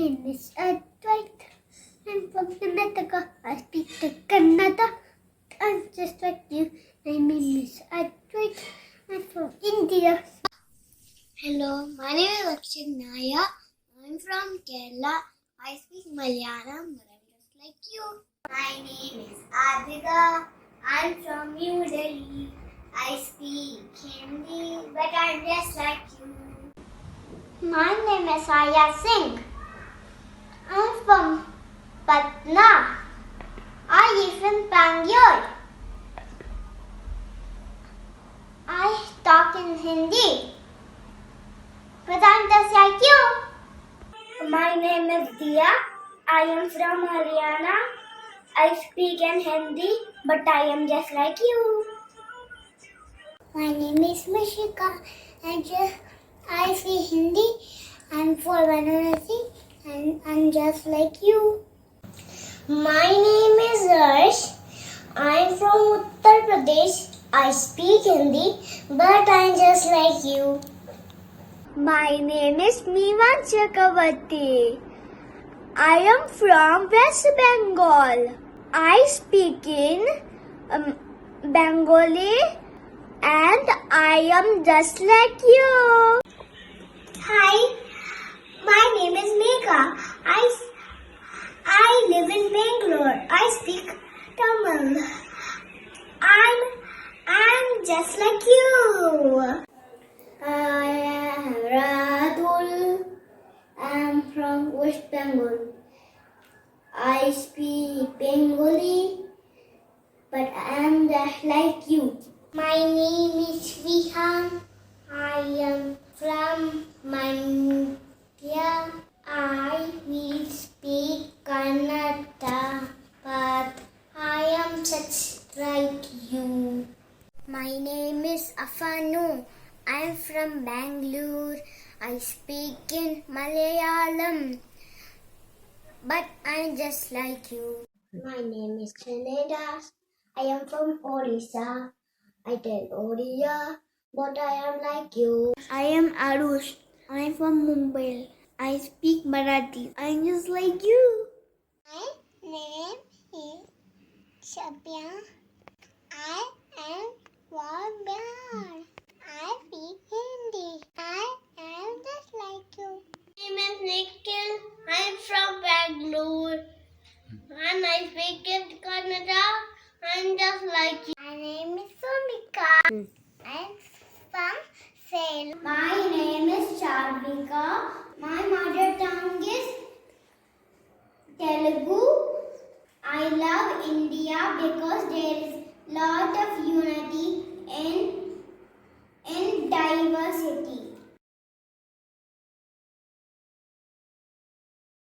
name is Advait. I'm from Karnataka. I speak to Kannada. I'm just like you. My name is Advait. I'm from India. Hello, my name is Akshay Naya. I'm from Kerala. I speak Malayalam, but I'm just like you. My name is Adhika. I'm from New Delhi. I speak Hindi, but I'm just like you. My name is Aya Singh. I'm from Patna. I live in Bangalore. I talk in Hindi, but I'm just like you. My name is Dia. I am from Haryana. I speak in Hindi, but I am just like you. My name is Mishika. I speak Hindi. I'm from Varanasi and I'm just like you. My name is Harsh. I'm from Uttar Pradesh. I speak Hindi, but I'm just like you. My name is Meevan Chakravarti. I am from West Bengal. I speak in Bengali and I am just like you. Hi, my name is Megha. I live in Bangalore. I speak Tamil. I'm just like you. I am Radul. I'm from West Bengal. I speak Bengali, but I am just like you. My name is Vihan. I am from Mandya. I will speak Kannada, but I am just like you. My name is Afanu. I am from Bangalore. I speak in Malayalam, but I am just like you. My name is Chanedas. I am from Odisha. I tell Odia, but I am like you. I am Arush. I am from Mumbai. I speak Marathi. I am just like you. My name is Shabya. I am from Bihar. I speak Hindi. I am just like you. My name is Nikhil. I am from Bangalore. And I speak in Kannada. I am just like you. My name is Sonika. I am from Salem. My name is Charvika. My mother tongue is Telugu. I love India because there is lot